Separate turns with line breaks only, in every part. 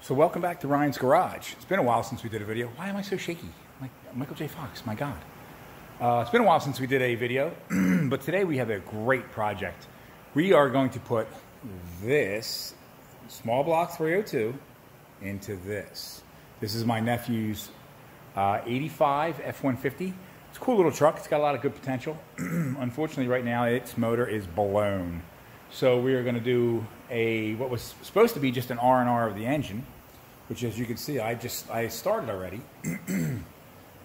So welcome back to Ryan's Garage. It's been a while since we did a video. Why am I so shaky? Like Michael J. Fox, my God. It's been a while since we did a video, but today we have a great project. We are going to put this small block 302 into this. This is my nephew's 85 F-150. It's a cool little truck. It's got a lot of good potential. Unfortunately, right now, its motor is blown. So we are going to do what was supposed to be just an R&R of the engine, which, as you can see, I started already,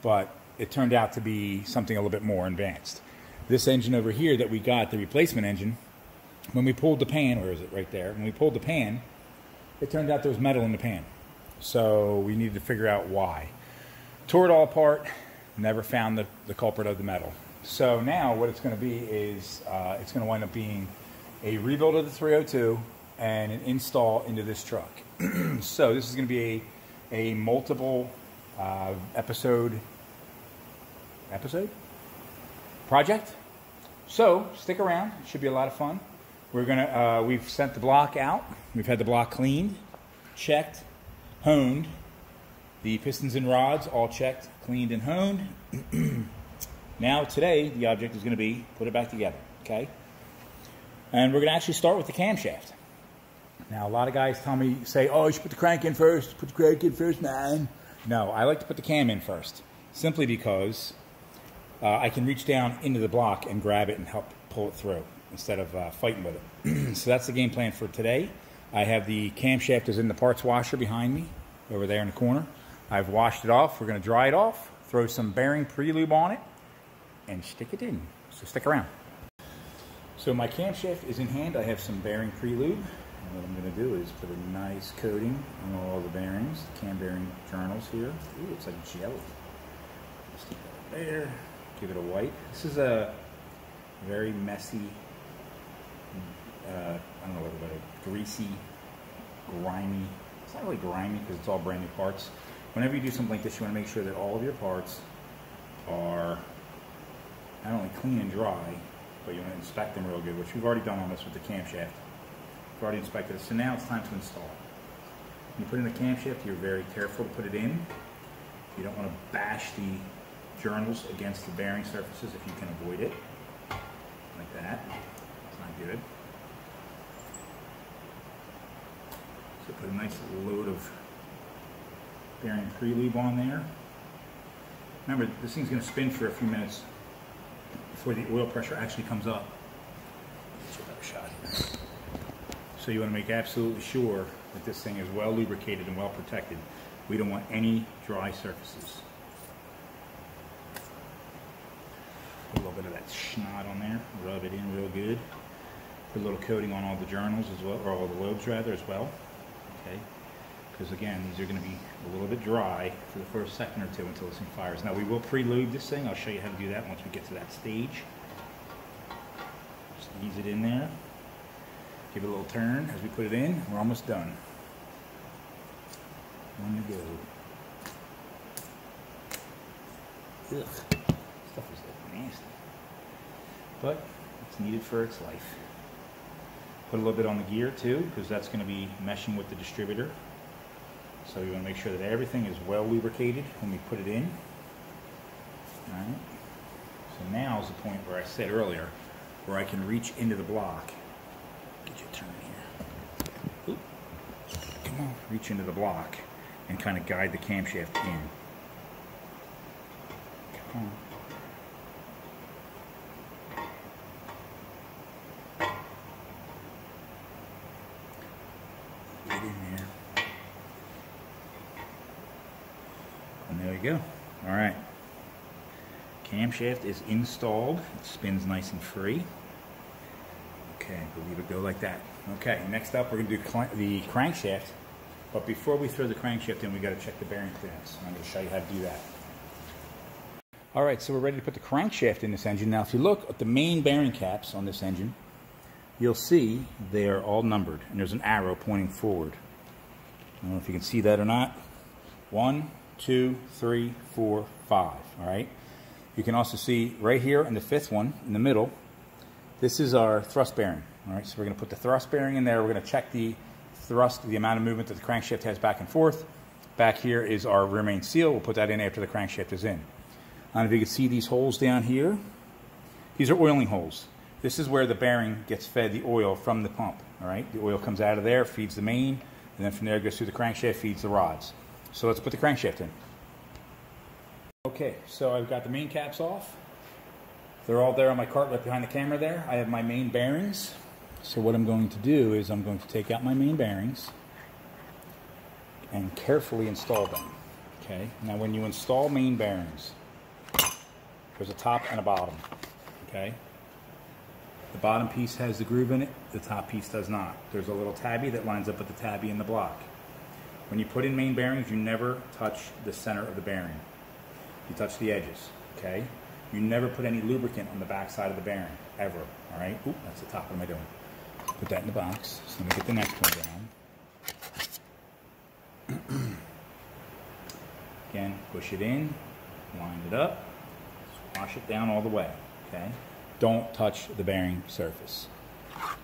but it turned out to be something a little bit more advanced. This engine over here that we got, the replacement engine, when we pulled the pan, where is it? Right there. When we pulled the pan, it turned out there was metal in the pan. So we needed to figure out why. Tore it all apart, never found the culprit of the metal. So now what it's going to be is it's going to wind up being a rebuild of the 302 and an install into this truck. So this is going to be a multiple episode project. So stick around. It should be a lot of fun. We've sent the block out. We've had the block cleaned, checked, honed. The pistons and rods all checked, cleaned, and honed. Now today the object is going to be put it back together. Okay. And we're going to actually start with the camshaft. Now, a lot of guys say, oh, you should put the crank in first. Put the crank in first, man. No, I like to put the cam in first, simply because I can reach down into the block and grab it and help pull it through instead of fighting with it. So that's the game plan for today. I have the camshaft is in the parts washer behind me, over there in the corner. I've washed it off. We're going to dry it off, throw some bearing pre-lube on it, and stick it in. So stick around. So my camshaft is in hand. I have some bearing pre-lube. And what I'm going to do is put a nice coating on all the bearings, the cam bearing journals here. Ooh, it's like jelly. Stick that there. Give it a wipe. This is a very messy, I don't know what about it, greasy, grimy. It's not really grimy because it's all brand new parts. Whenever you do something like this, you want to make sure that all of your parts are not only clean and dry, but you want to inspect them real good, which we've already done on this with the camshaft. We've already inspected it, so now it's time to install. When you put in the camshaft, you're very careful to put it in. You don't want to bash the journals against the bearing surfaces if you can avoid it, like that. It's not good. So put a nice load of bearing pre-lube on there. Remember, this thing's going to spin for a few minutes before the oil pressure actually comes up. Let's get a better shot here. So you want to make absolutely sure that this thing is well lubricated and well protected. We don't want any dry surfaces. Put a little bit of that snot on there, rub it in real good. Put a little coating on all the journals as well, or all the lobes rather as well. Okay, because again, these are going to be a little bit dry for the first second or two until this thing fires. Now we will pre-lube this thing. I'll show you how to do that once we get to that stage. Just ease it in there. Give it a little turn as we put it in. We're almost done. One to go. Ugh, stuff is nasty. But it's needed for its life. Put a little bit on the gear too, because that's going to be meshing with the distributor. So you want to make sure that everything is well lubricated when we put it in. All right. So now is the point where I said earlier, where I can reach into the block. Get you a turn here. Oop. Come on. Reach into the block and kind of guide the camshaft in. Come on. Get in there. And there we go. All right. Camshaft is installed. It spins nice and free. Okay, we'll leave it go like that. Okay, next up we're going to do the crankshaft. But before we throw the crankshaft in, we've got to check the bearing clearance. I'm going to show you how to do that. All right, so we're ready to put the crankshaft in this engine. Now, if you look at the main bearing caps on this engine, you'll see they are all numbered, and there's an arrow pointing forward. I don't know if you can see that or not. 1, 2, 3, 4, 5. All right. You can also see right here in the fifth one, in the middle, this is our thrust bearing. All right, so we're going to put the thrust bearing in there. We're going to check the thrust, the amount of movement that the crankshaft has back and forth. Back here is our rear main seal. We'll put that in after the crankshaft is in. I don't know if you can see these holes down here. These are oiling holes. This is where the bearing gets fed the oil from the pump. All right, the oil comes out of there, feeds the main, and then from there it goes through the crankshaft, feeds the rods. So let's put the crankshaft in. Okay, so I've got the main caps off. They're all there on my cart right behind the camera there. I have my main bearings. So what I'm going to do is I'm going to take out my main bearings and carefully install them. Okay, now when you install main bearings, there's a top and a bottom. Okay, the bottom piece has the groove in it, the top piece does not. There's a little tabby that lines up with the tabby in the block. When you put in main bearings, you never touch the center of the bearing. You touch the edges, okay? You never put any lubricant on the back side of the bearing, ever, all right? Oop, that's the top. What am I doing? Put that in the box. So let me get the next one down. Again, push it in, line it up, squash it down all the way, okay? Don't touch the bearing surface.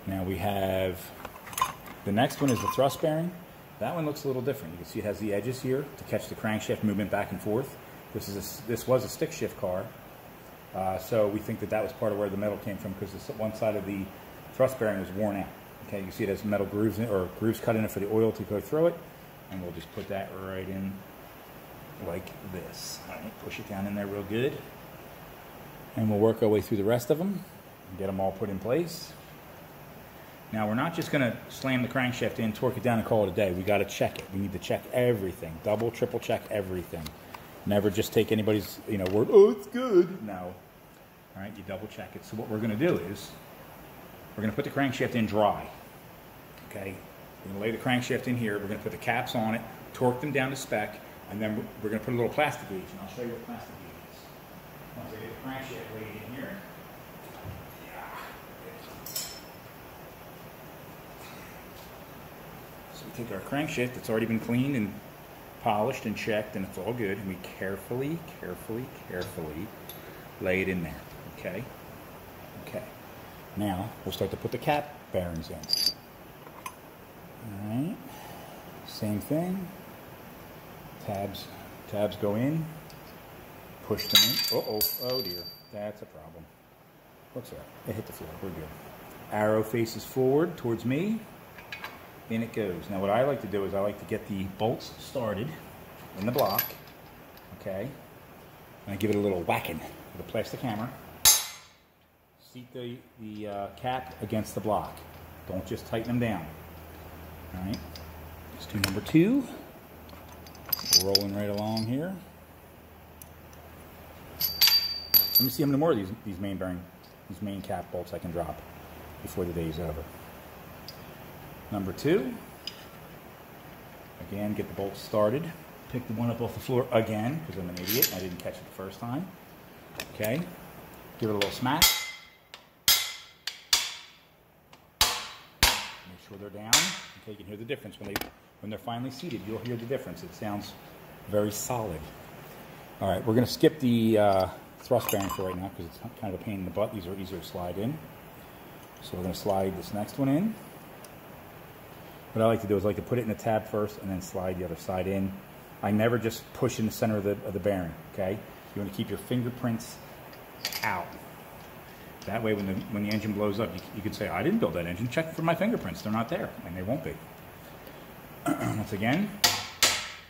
Now we have, the next one is the thrust bearing. That one looks a little different. You can see it has the edges here to catch the crankshaft movement back and forth. This was a stick shift car, so we think that that was part of where the metal came from, because one side of the thrust bearing was worn out. Okay, you see it has metal grooves in it, or grooves cut in it for the oil to go through it, and we'll just put that right in like this. All right, push it down in there real good, and we'll work our way through the rest of them and get them all put in place. Now we're not just going to slam the crankshaft in, torque it down, and call it a day. We got to check it. We need to check everything, double, triple check everything. Never just take anybody's word. Oh, it's good. No. All right, you double check it. So what we're going to do is we're going to put the crankshaft in dry. Okay, we're going to lay the crankshaft in here. We're going to put the caps on it, torque them down to spec, and then we're going to put a little plastic gauge. And I'll show you what plastic gauge is. Once I get the crankshaft laid in here. So we take our crankshaft that's already been cleaned and polished and checked, and it's all good, and we carefully lay it in there. Okay. Now we'll start to put the cap bearings in. All right, same thing. Tabs go in. Push them in. Oh dear, that's a problem. What's that? It hit the floor. We're good. Arrow faces forward towards me. In it goes. Now what I like to do is I like to get the bolts started in the block, okay, and I give it a little whacking with a plastic hammer. Seat the cap against the block. Don't just tighten them down. All right, let's do number 2. Rolling right along here. Let me see how many more of these main cap bolts I can drop before the day's over. Number 2, again, get the bolts started. Pick the one up off the floor again, because I'm an idiot. I didn't catch it the first time. Okay, give it a little smack. Make sure they're down. Okay, you can hear the difference when they're finally seated. You'll hear the difference. It sounds very solid. All right, we're going to skip the thrust bearing for right now, because it's kind of a pain in the butt. These are easier to slide in. So we're going to slide this next one in. What I like to do is I like to put it in the tab first and then slide the other side in. I never just push in the center of the bearing, okay? You want to keep your fingerprints out. That way when the engine blows up, you can say, I didn't build that engine. Check for my fingerprints. They're not there, and they won't be. Once again,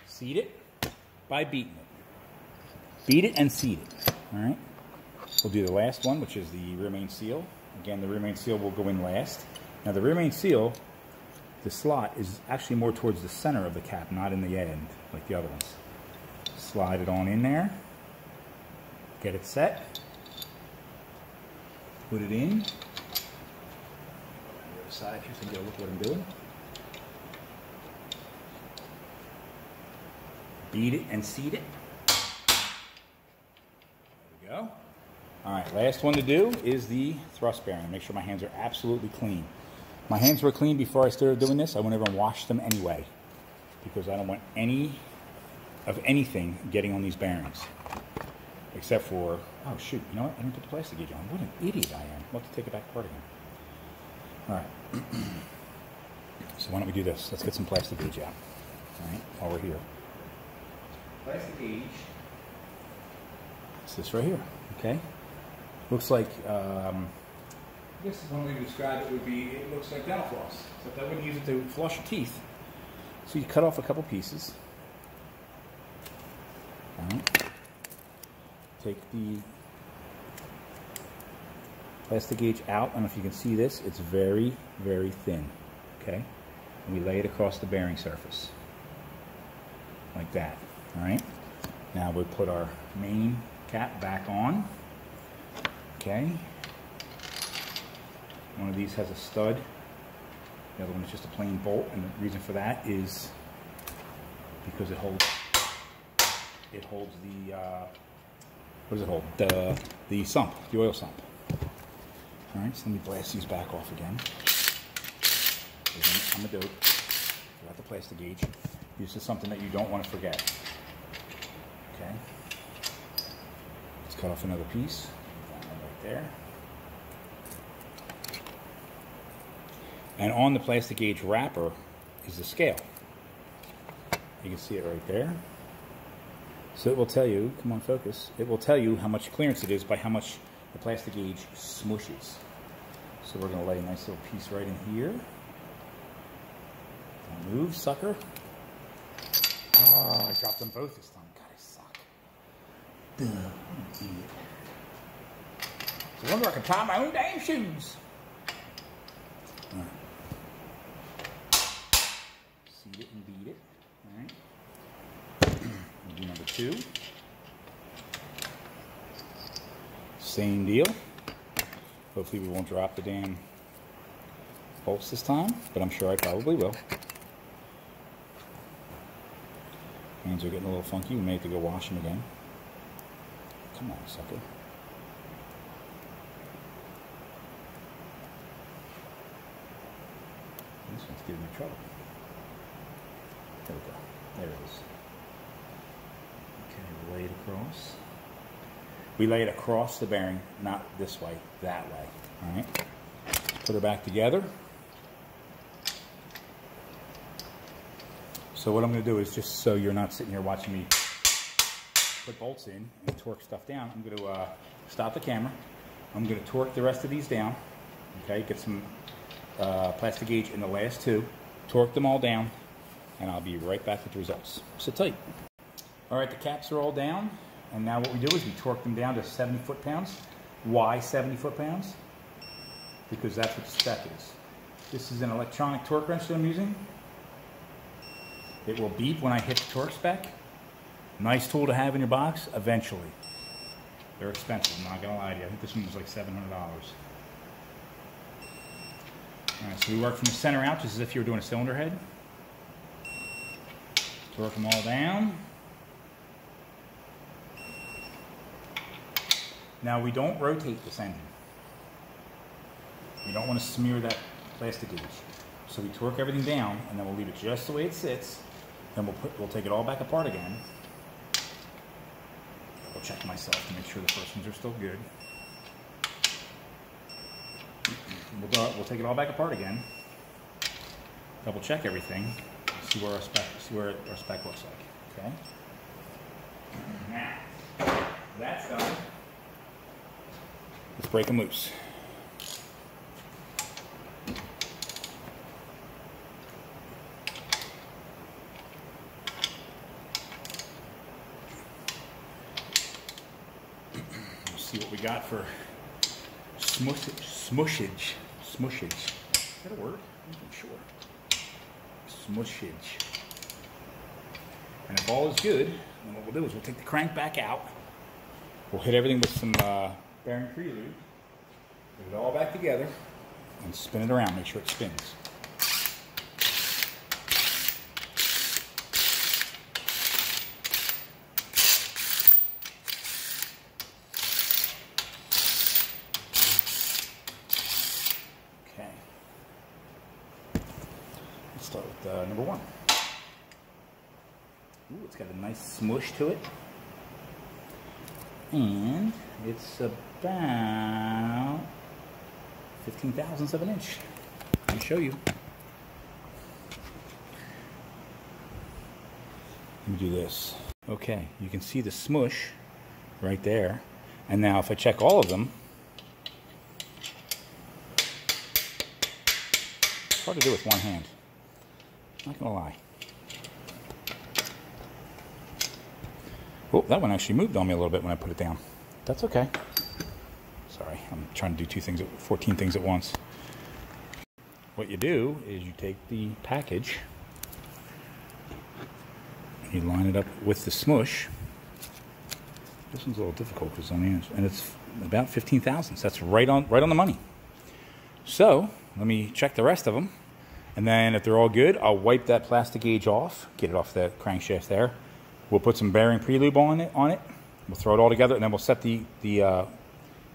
seat it by beating it. Beat it and seat it, all right? We'll do the last one, which is the rear main seal. Again, the rear main seal will go in last. Now the rear main seal, the slot is actually more towards the center of the cap, not in the end, like the other ones. Slide it on in there. Get it set. Put it in. On the other side here, so you can get a look at what I'm doing. Beat it and seat it. There we go. All right, last one to do is the thrust bearing. Make sure my hands are absolutely clean. My hands were clean before I started doing this. I went over and washed them anyway, because I don't want any of anything getting on these bearings. Except for, oh shoot, you know what? I didn't put the plastic gauge on. What an idiot I am. I'll have to take it back apart again. All right. So why don't we do this? Let's get some plastic gauge out. All right, while we're here. Plastic gauge. It's this right here. Okay. Looks like, I guess one way to describe it would be, it looks like dental floss. Except I wouldn't use it to floss your teeth. So you cut off a couple pieces. All right. Take the plastic gauge out. I don't know if you can see this. It's very, very thin. Okay. And we lay it across the bearing surface. Like that. All right. Now we put our main cap back on. Okay. One of these has a stud. The other one is just a plain bolt, and the reason for that is because it holds the what does it hold? The sump, the oil sump. All right, so let me blast these back off again. I'm a dope. Got the plastic gauge. This is something that you don't want to forget. Okay. Let's cut off another piece. Right there. And on the plastic gauge wrapper is the scale. You can see it right there. So it will tell you, come on focus, it will tell you how much clearance it is by how much the plastic gauge smooshes. So we're going to lay a nice little piece right in here. Don't move, sucker. Oh, I dropped them both this time. God, I suck. Duh, idiot. No wonder I can tie my own damn shoes. All right. Seed it and beat it. All right. We'll do number 2. Same deal. Hopefully we won't drop the damn bolts this time, but I'm sure I probably will. Hands are getting a little funky. We may have to go wash them again. Come on, sucker. This one's giving me trouble. There we go. There it is. Okay, we lay it across. We lay it across the bearing, not this way, that way. All right. Put her back together. So what I'm going to do is, just so you're not sitting here watching me put bolts in and torque stuff down, I'm going to stop the camera. I'm going to torque the rest of these down. Okay, get some plastic gauge in the last 2, torque them all down, and I'll be right back with the results. Sit tight. All right, the caps are all down, and now what we do is we torque them down to 70 foot-pounds. Why 70 foot-pounds? Because that's what the spec is. This is an electronic torque wrench that I'm using. It will beep when I hit the torque spec. Nice tool to have in your box, eventually. They're expensive, I'm not gonna lie to you. I think this one was like $700. All right, so we work from the center out just as if you were doing a cylinder head. Torque them all down. Now we don't rotate this engine. We don't want to smear that plastic gauge. So we torque everything down, and then we'll leave it just the way it sits. Then we'll take it all back apart again. I'll check myself to make sure the first ones are still good. We'll take it all back apart again. Double check everything. See where our spec looks like. Okay. Now that's done. Let's break them loose. Let's see what we got for smushage. Smushage. Is that a word? I'm not sure. Smushage. And if all is good, then what we'll do is we'll take the crank back out. We'll hit everything with some bearing prelude. Put it all back together and spin it around. Make sure it spins. Okay. Let's start with number 1. Ooh, it's got a nice smush to it. And it's about 15 thousandths of an inch. Let me show you. Let me do this. Okay, you can see the smush right there. And now if I check all of them, it's hard to do with one hand. Not gonna lie. Oh, that one actually moved on me a little bit when I put it down. That's okay. Sorry, I'm trying to do 14 things at once. What you do is you take the package and you line it up with the smush. This one's a little difficult because it's on the edge, and it's about 15 thousandths. That's right on the money. So let me check the rest of them, and then if they're all good, I'll wipe that plastic gauge off, get it off the crankshaft there. We'll put some bearing pre-lube on it. We'll throw it all together, and then we'll set the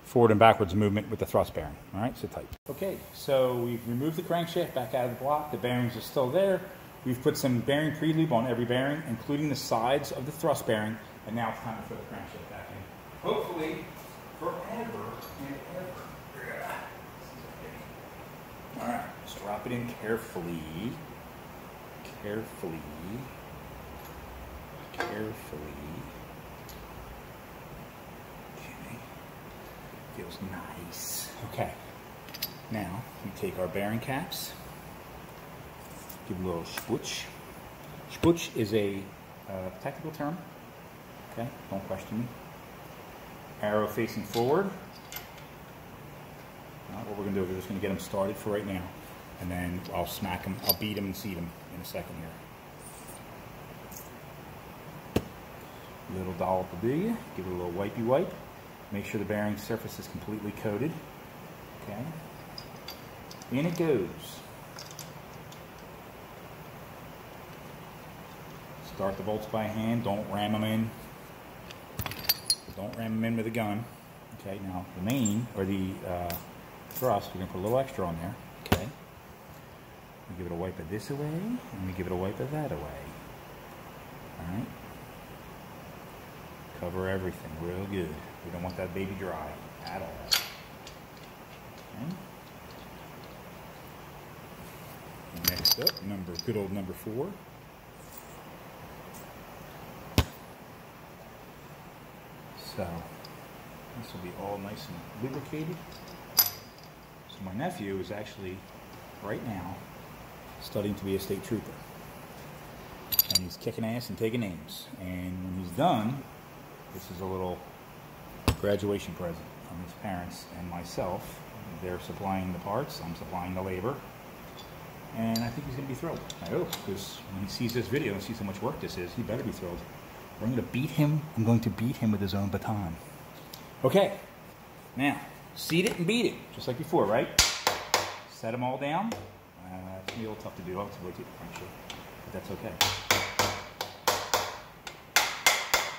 forward and backwards movement with the thrust bearing. All right, sit tight. Okay, so we've removed the crankshaft back out of the block. The bearings are still there. We've put some bearing pre-lube on every bearing, including the sides of the thrust bearing, and now it's time to throw the crankshaft back in. Hopefully, forever and ever. All right, just drop it in carefully. Carefully. Okay. Feels nice. Okay. Now, we take our bearing caps. Give a little spooch. Spooch is a technical term. Okay, don't question me. Arrow facing forward. Now, what we're going to do is we're just going to get them started for right now. And then I'll smack them, I'll beat them and seat them in a second here. Little dollop will do you. Give it a little wipey wipe. Make sure the bearing surface is completely coated. Okay. In it goes. Start the bolts by hand. Don't ram them in. Don't ram them in with a gun. Okay. Now the main or the thrust, we're gonna put a little extra on there. Okay. We give it a wipe of this away, and we give it a wipe of that away. All right. Cover everything real good. We don't want that baby dry at all. Okay. Next up, good old number 4. So this will be all nice and lubricated. So my nephew is actually right now studying to be a state trooper, and he's kicking ass and taking names. And when he's done, this is a little graduation present from his parents and myself. They're supplying the parts, I'm supplying the labor, and I think he's going to be thrilled. I hope, because when he sees this video and sees how much work this is, he better be thrilled. I'm going to beat him. I'm going to beat him with his own baton. Okay, now seat it and beat it, just like before, right? Set them all down. It's going to be a little tough to do. I'll have to rotate the crankshaft, but that's okay.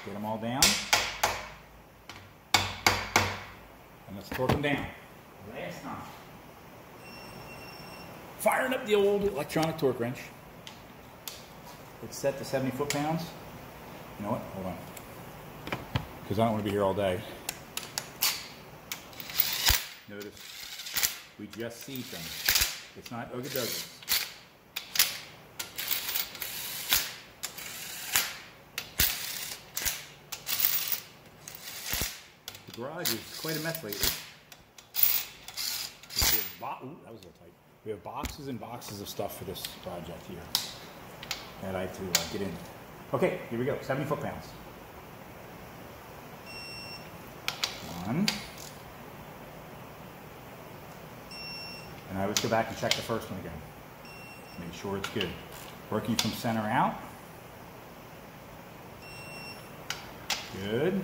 Get them all down. And let's torque them down. Last time. Firing up the old electronic torque wrench. It's set to 70 foot-pounds. You know what? Hold on. Because I don't want to be here all day. Notice, we just see things. It's not Ogie-dogie. The garage is quite a mess lately. Ooh, that was a little tight. We have boxes and boxes of stuff for this project here that I have to get in. Okay, here we go. 70 foot-pounds. 1. And I always go back and check the first one again. Make sure it's good. Working from center out. Good.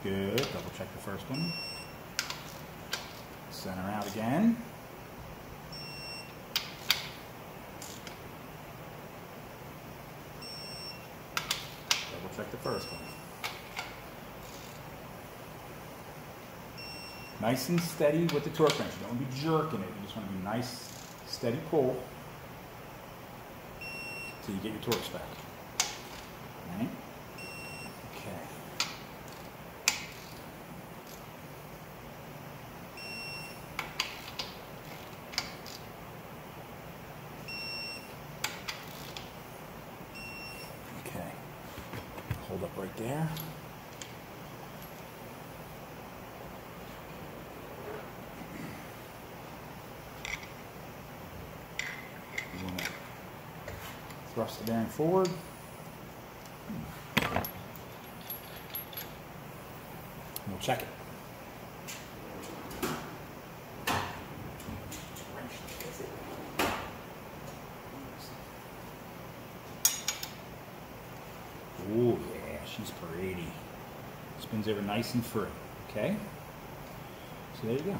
Good. Double check the first one. Center out again. Double check the first one. Nice and steady with the torque wrench. You don't want to be jerking it. You just want to be nice, steady pull until you get your torques back. All right? Okay. build up right there. You want to thrust the bearing forward. We'll check it. Oh yeah, she's pretty. Spins over nice and free. Okay. So there you go.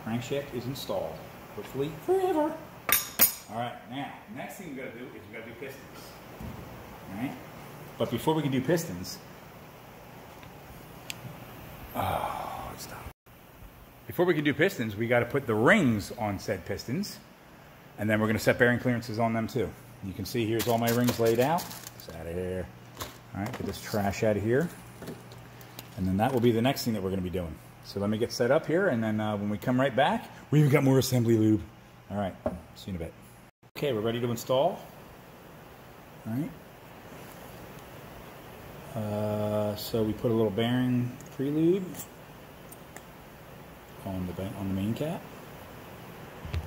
Crankshaft is installed. Hopefully forever. All right. Now, next thing we got to do is we got to do pistons. All right. But before we can do pistons, before we can do pistons, we got to put the rings on said pistons, and then we're going to set bearing clearances on them too. You can see here's all my rings laid out. It's out of here. All right, get this trash out of here, and then that will be the next thing that we're going to be doing. So let me get set up here, and then when we come right back, we've got more assembly lube. All right, see you in a bit. Okay, we're ready to install. All right. So we put a little bearing prelude on the main cap.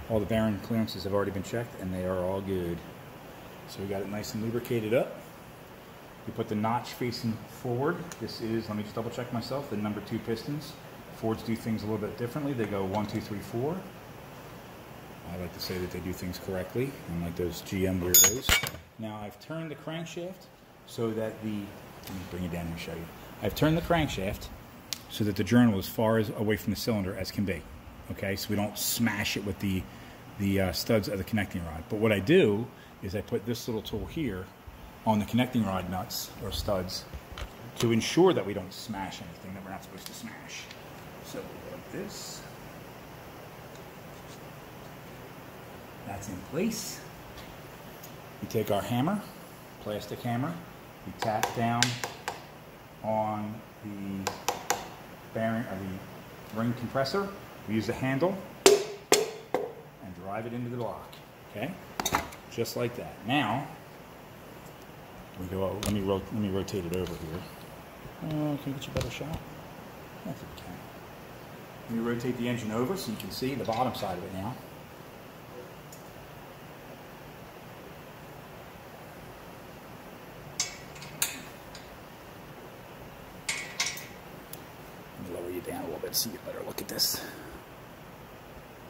All the bearing clearances have already been checked, and they are all good. So we got it nice and lubricated up. We put the notch facing forward. This is, let me just double check myself, the number 2 pistons. Fords do things a little bit differently. They go 1, 2, 3, 4. I like to say that they do things correctly, unlike those GM weirdos. Now I've turned the crankshaft so that let me bring it down and show you. I've turned the crankshaft so that the journal is as far away from the cylinder as can be. Okay, so we don't smash it with the studs of the connecting rod. But what I do is I put this little tool here on the connecting rod nuts or studs to ensure that we don't smash anything that we're not supposed to smash. So we go like this. That's in place. We take our hammer, plastic hammer, we tap down on the bearing or the ring compressor. We use the handle and drive it into the block. Okay, just like that. Now we go. Let me rotate it over here. Can I get you a better shot? I think we can. Let me rotate the engine over so you can see the bottom side of it now. Lower you down a little bit so you get a better look at this.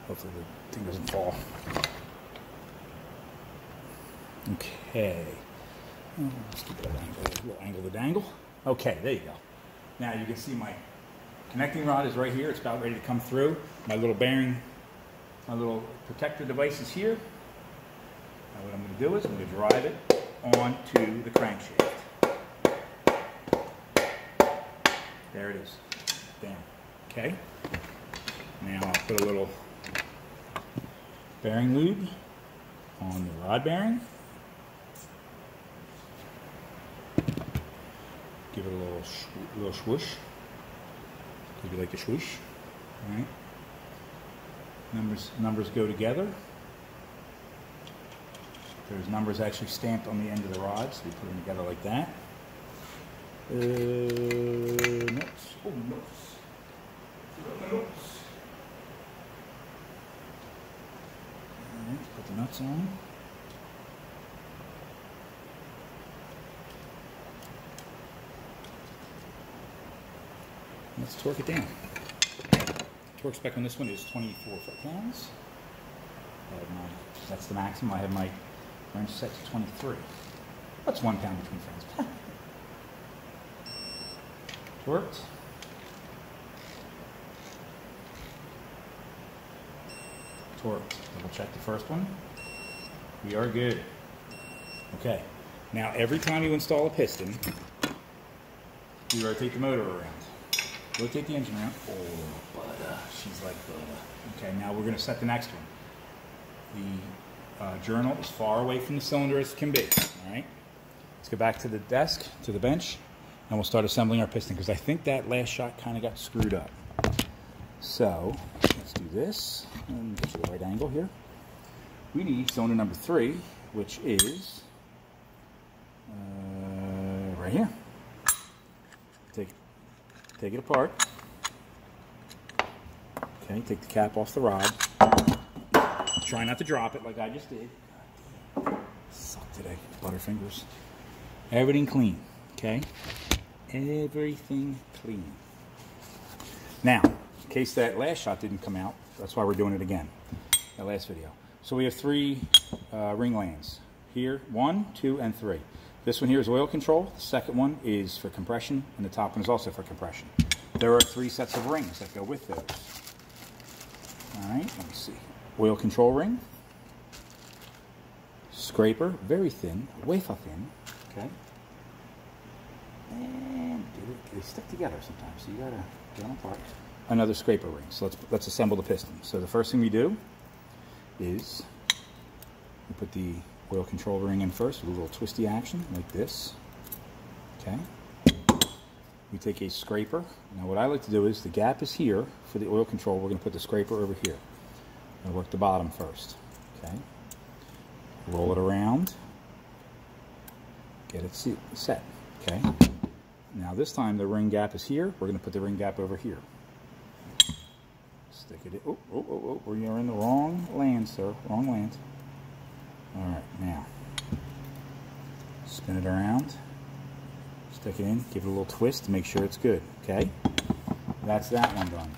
Hopefully the thing doesn't fall. Okay. Let's keep it at an angle, a little angle to dangle. Okay, there you go. Now you can see my connecting rod is right here. It's about ready to come through. My little bearing, my little protector device is here. Now what I'm going to do is I'm going to drive it onto the crankshaft. There it is. Down. Okay. Now I'll put a little bearing lube on the rod bearing. Give it a little swoosh. If you like the swoosh. All right. Numbers go together. There's numbers actually stamped on the end of the rod, so we put them together like that. Nuts. Oh, nuts. Nuts. All right, put the nuts on. Let's torque it down. Torque spec on this one is 24 foot-pounds. That's the maximum. I have my wrench set to 23. That's 1 pound between friends. Torqued. Torqued. Double check the first one. We are good. Okay. Now every time you install a piston, you rotate the motor around. Rotate the engine around. Oh, butter. She's like butter. Okay, now we're going to set the next one. The journal as far away from the cylinder as it can be. All right. Let's go back to the desk, to the bench, and we'll start assembling our piston because I think that last shot kind of got screwed up. So let's do this. And get you the right angle here. We need cylinder number 3, which is right here. take it apart. Okay, take the cap off the rod. Try not to drop it like I just did. Suck today, butterfingers. Everything clean, okay? Everything clean. Now, in case that last shot didn't come out, that's why we're doing it again, that last video. So we have 3 ring lands. Here, 1, 2, and 3. This one here is oil control. The second one is for compression, and the top one is also for compression. There are 3 sets of rings that go with those. All right, let me see. Oil control ring. Scraper, very thin, wafer thin. Okay. And they stick together sometimes, so you gotta get them apart. Another scraper ring. So let's assemble the piston. So the first thing we do is we put the oil control ring in first with a little twisty action like this. Okay. We take a scraper. Now what I like to do is the gap is here for the oil control. We're going to put the scraper over here. I'm going to work the bottom first. Okay. Roll it around. Get it set. Okay. Now this time the ring gap is here. We're going to put the ring gap over here. Stick it in. Oh, we are in the wrong land, sir. Wrong land. All right, now spin it around. Stick it in. Give it a little twist to make sure it's good. Okay. That's that one done.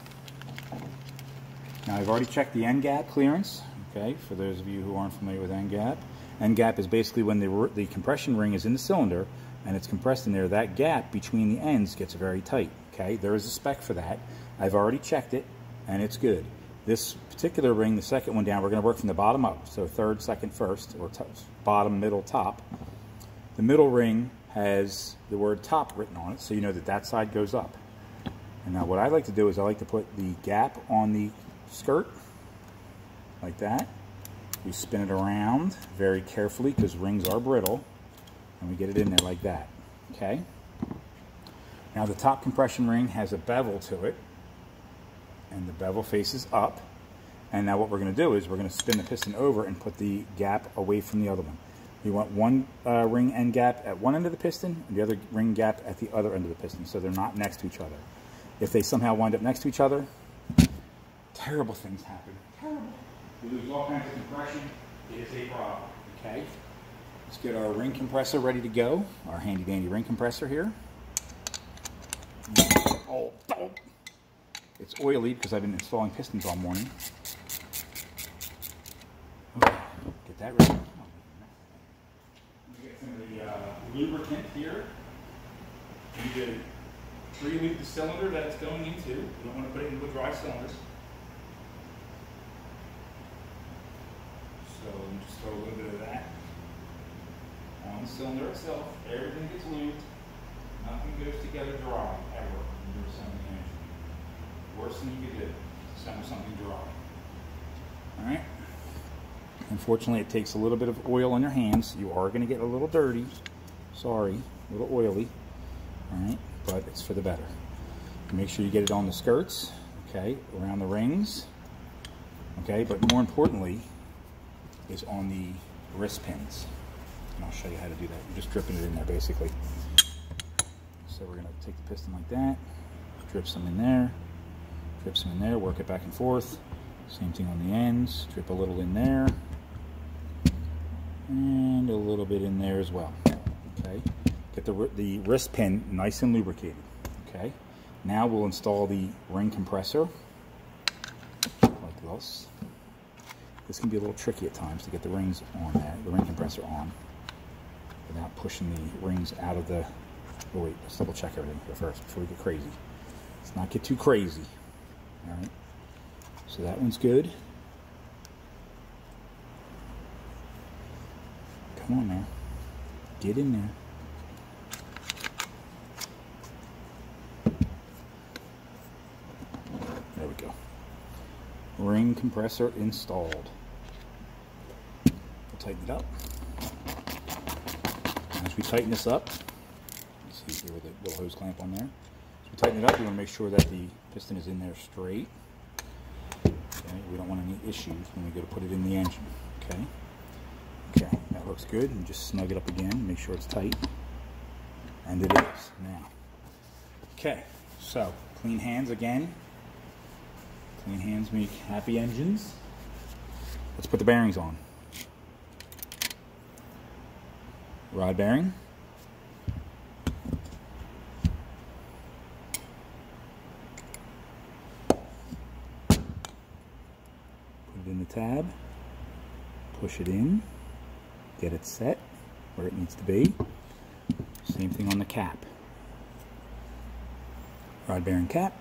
Now I've already checked the end gap clearance. Okay. For those of you who aren't familiar with end gap, end gap is basically when the compression ring is in the cylinder and it's compressed in there. That gap between the ends gets very tight. Okay. There is a spec for that. I've already checked it, and it's good. This particular ring, the second one down, we're going to work from the bottom up. So third, second, first, or bottom, middle, top. The middle ring has the word top written on it, so you know that that side goes up. And now what I like to do is I like to put the gap on the skirt, like that. We spin it around very carefully because rings are brittle, and we get it in there like that. Okay? Now the top compression ring has a bevel to it, and the bevel faces up. And now what we're going to do is we're going to spin the piston over and put the gap away from the other one. We want one ring end gap at one end of the piston and the other ring gap at the other end of the piston, so they're not next to each other. If they somehow wind up next to each other, terrible things happen. Terrible. We lose all kinds of compression. It is a problem. Okay. Let's get our ring compressor ready to go. Our handy dandy ring compressor here. Oh. It's oily because I've been installing pistons all morning. Okay, get that ready. Get some of the lubricant here. You need to pre-lube the cylinder that it's going into. You don't want to put it into a dry cylinder. So just throw a little bit of that on the cylinder itself. Everything gets lubed. Nothing goes together dry ever when you're assembling the engine. Worst thing you could do is assemble something dry. All right. Unfortunately, it takes a little bit of oil on your hands. You are going to get a little dirty. Sorry, a little oily. All right, but it's for the better. Make sure you get it on the skirts, okay, around the rings, okay, but more importantly is on the wrist pins. And I'll show you how to do that. You're just dripping it in there, basically. So we're going to take the piston like that, drip some in there. Drip some in there, work it back and forth. Same thing on the ends. Drip a little in there. And a little bit in there as well. Okay. Get the wrist pin nice and lubricated. Okay. Now we'll install the ring compressor. Like this. This can be a little tricky at times to get the rings on there, the ring compressor on, without pushing the rings out of the... Oh wait, let's double check everything here first before we get crazy. Let's not get too crazy. All right, so that one's good. Come on now, get in there. There we go. Ring compressor installed. We'll tighten it up. As we tighten this up, you see here with the little hose clamp on there. As we tighten it up, we want to make sure that the piston is in there straight. Okay, we don't want any issues when we go to put it in the engine. Okay. Okay, that looks good. And just snug it up again, make sure it's tight. And it is now. Okay, So, clean hands again. Clean hands make happy engines. Let's put the bearings on. Rod bearing. Put it in the tab. Push it in. Get it set where it needs to be. Same thing on the cap. Rod bearing cap.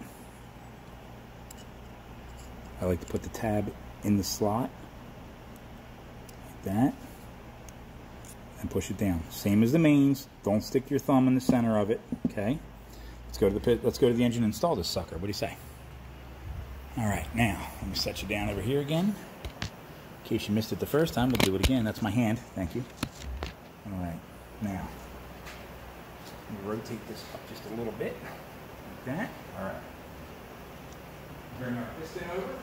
I like to put the tab in the slot like that and push it down. Same as the mains. Don't stick your thumb in the center of it. Okay. Let's go to the pit. Let's go to the engine and install this sucker. What do you say? All right. Now let me set you down over here again. In case you missed it the first time, we'll do it again. That's my hand. Thank you. All right. Now let me rotate this up just a little bit like that. All right. Bring our piston over.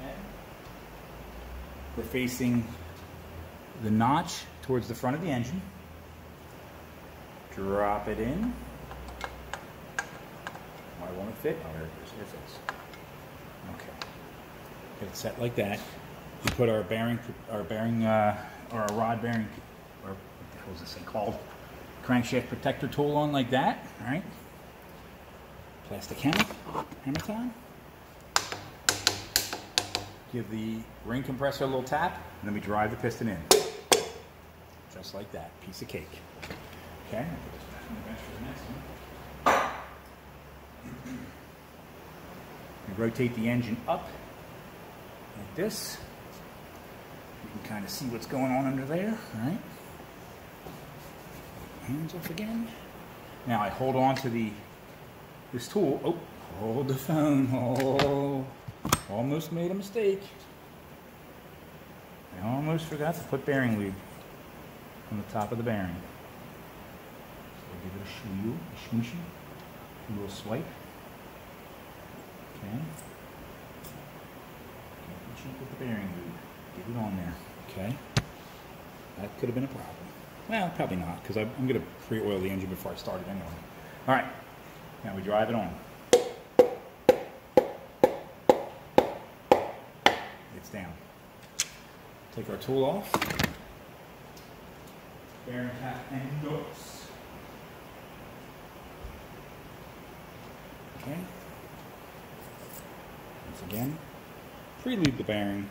Okay. We're facing the notch towards the front of the engine. Drop it in. Why won't it fit? Oh, there it is. It fits. Okay. Get it set like that. We put our bearing, or our rod bearing, or what the hell is this thing called? Crankshaft protector tool on like that. All right. Plastic hammer time. Give the ring compressor a little tap, and then we drive the piston in. Just like that. Piece of cake. Okay, I'll put this back on the bench for the next one. We rotate the engine up like this. You can kind of see what's going on under there. All right. Hands off again. Now I hold on to this tool. Oh, hold the phone. Oh, almost made a mistake. I almost forgot to put bearing lube on the top of the bearing. So I'll give it a shmooshy, a little swipe. Okay. Can't be cheap with the bearing lube. Get it on there. Okay. That could have been a problem. Well, probably not, because I'm going to pre-oil the engine before I start it anyway. All right. Now we drive it on. It's down. Take our tool off. Bearing cap and nuts. Okay. Once again, pre-lube the bearing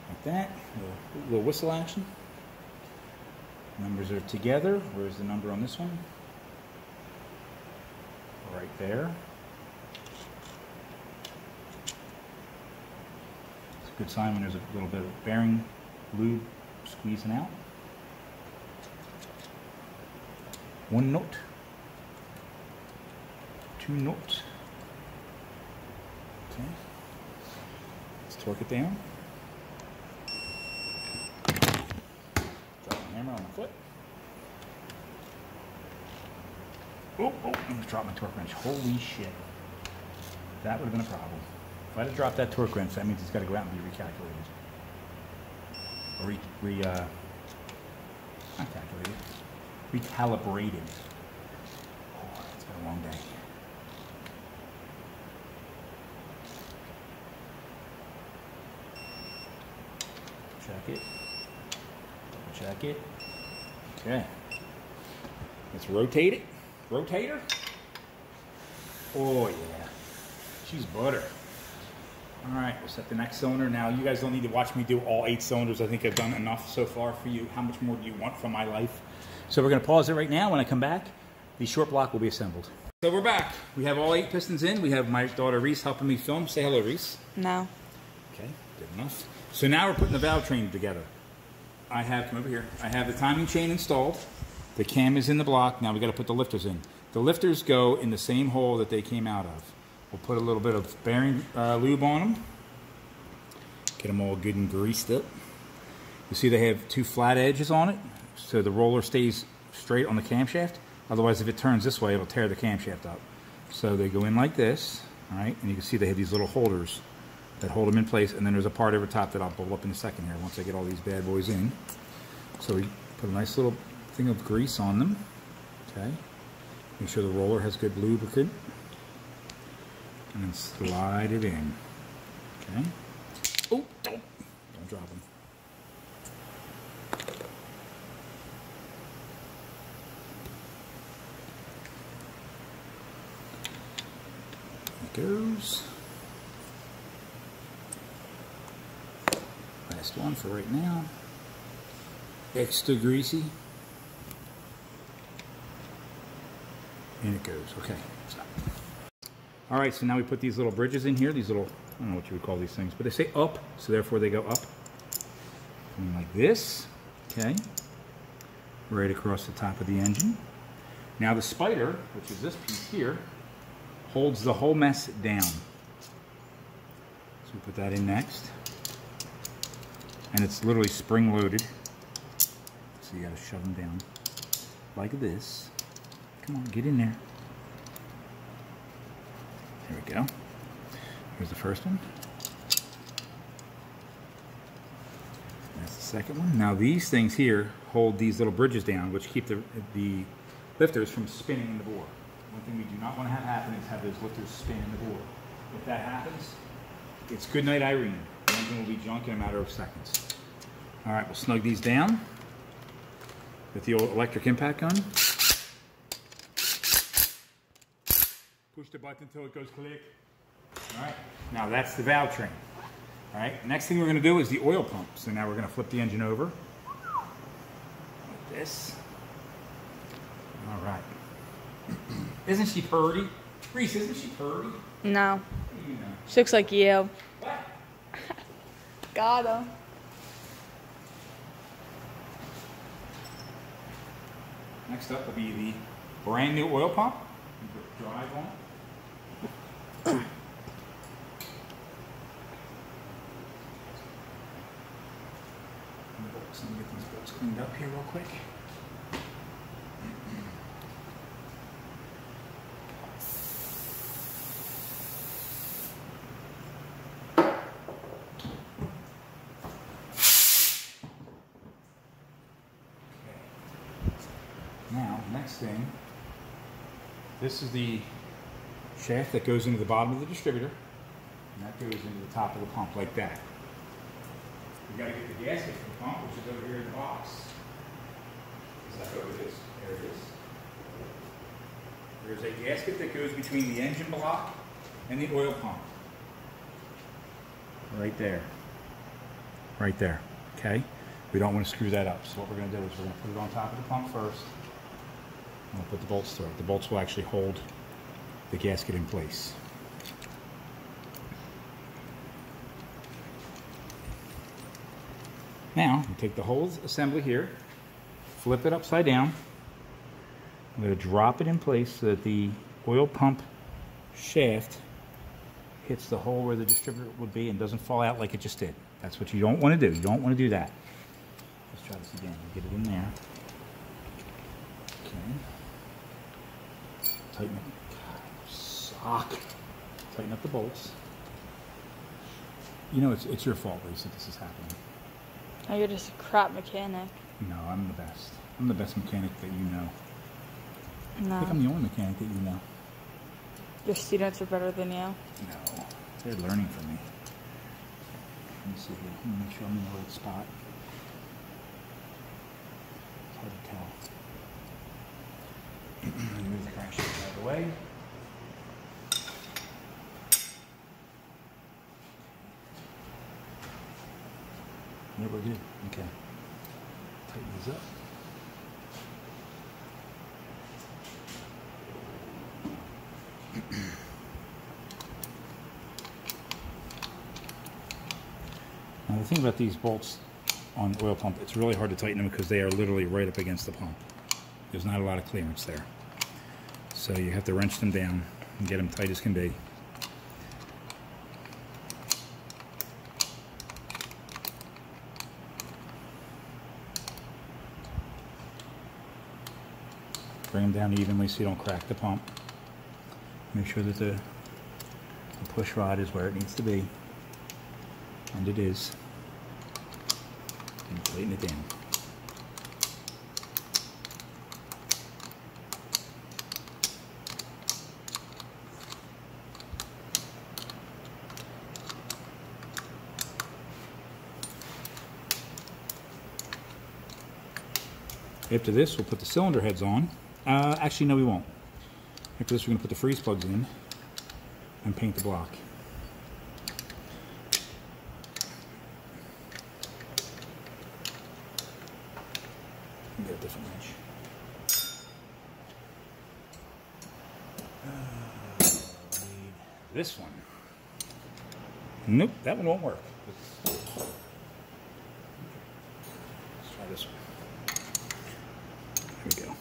like that. A little whistle action. Numbers are together. Where's the number on this one? Right there. It's a good sign when there's a little bit of bearing lube squeezing out. One knot. Two knots. Okay. Let's torque it down. Drop the hammer on the foot. Oh, I almost dropped my torque wrench. Holy shit. That would have been a problem. If I'd have dropped that torque wrench, that means it's got to go out and be recalculated. Or not calculated. Recalibrated. Oh, it's been a long day. Check it. Check it. Okay. Let's rotate it. Rotator. Oh yeah. She's butter. Alright, we'll set the next cylinder. Now you guys don't need to watch me do all 8 cylinders. I think I've done enough so far for you. How much more do you want from my life? So we're going to pause it right now. When I come back, the short block will be assembled. So we're back. We have all 8 pistons in. We have my daughter Reese helping me film. Say hello, Reese.
No.
Okay, good enough. So now we're putting the valve train together. Come over here. I have the timing chain installed. The cam is in the block. Now we got to put the lifters in. The lifters go in the same hole that they came out of. We'll put a little bit of bearing lube on them. Get them all good and greased up. You see they have 2 flat edges on it, so the roller stays straight on the camshaft. Otherwise, if it turns this way, it'll tear the camshaft up. So they go in like this, all right? And you can see they have these little holders that hold them in place, and then there's a part over top that I'll blow up in a second here once I get all these bad boys in. So we put a nice little thing of grease on them, okay? Make sure the roller has good lubricant. And then slide it in. Okay. Oh, don't drop them. There it goes. Last one for right now. Extra greasy. And it goes. Okay. Stop. All right, so now we put these little bridges in here. These little, I don't know what you would call these things, but they say up, so therefore they go up. And like this. Okay. Right across the top of the engine. Now the spider, which is this piece here, holds the whole mess down. So we put that in next. And it's literally spring loaded. So you gotta shove them down like this. Come on, get in there. There we go. Here's the first one. That's the second one. Now these things here hold these little bridges down, which keep the lifters from spinning in the bore. One thing we do not want to have happen is have those lifters spin in the bore. If that happens, it's good night, Irene. The engine will be junk in a matter of seconds. All right, we'll snug these down with the old electric impact gun. Push the button until it goes click. All right, now that's the valve train. All right, next thing we're going to do is the oil pump. So now we're going to flip the engine over like this. All right. Isn't she purty? Reese, isn't she purty?
No.
You know.
She looks like you.
What?
Got him.
Next up will be the brand new oil pump. Drive on. Let me get these bolts cleaned up here real quick. Now, next thing, this is the shaft that goes into the bottom of the distributor, and that goes into the top of the pump like that. We got to get the gasket for the pump, which is over here in the box. Is that over this? There it is. There's a gasket that goes between the engine block and the oil pump. Right there. Right there. Okay? We don't want to screw that up. So what we're going to do is we're going to put it on top of the pump first. And we'll put the bolts through it. The bolts will actually hold the gasket in place. Now, we take the whole assembly here, flip it upside down. I'm going to drop it in place so that the oil pump shaft hits the hole where the distributor would be and doesn't fall out like it just did. That's what you don't want to do. You don't want to do that. Let's try this again. Get it in there. Okay. Tighten it. God, sock. Tighten up the bolts. You know, it's your fault, Lisa, this is happening.
Oh, you're just a crap mechanic.
No, I'm the best. I'm the best mechanic that you know.
No.
I think I'm the only mechanic that you know.
Your students are better than you.
No, they're learning from me. Let me see here. Let me make sure I'm in the right spot. It's hard to tell. Move the crankshaft out of the way. Yeah, we're good. Okay. Tighten these up. Now the thing about these bolts on the oil pump, it's really hard to tighten them because they are literally right up against the pump. There's not a lot of clearance there. So you have to wrench them down and get them tight as can be. Bring them down evenly so you don't crack the pump. Make sure that the push rod is where it needs to be. And it is. And tighten it down. After this, we'll put the cylinder heads on. Actually, no, we won't. After this, we're going to put the freeze plugs in and paint the block. Get a different wrench. This one. Nope, that one won't work. Let's try this one. There we go.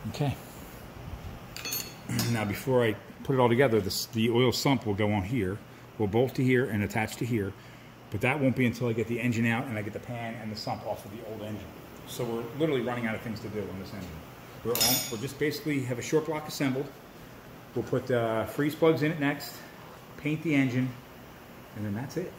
Okay. Now before I put it all together, the oil sump will go on here. Will bolt to here and attach to here. But that won't be until I get the engine out and I get the pan and the sump off of the old engine. So we're literally running out of things to do on this engine. We'll just basically have a short block assembled. We'll put freeze plugs in it next, paint the engine, and then that's it.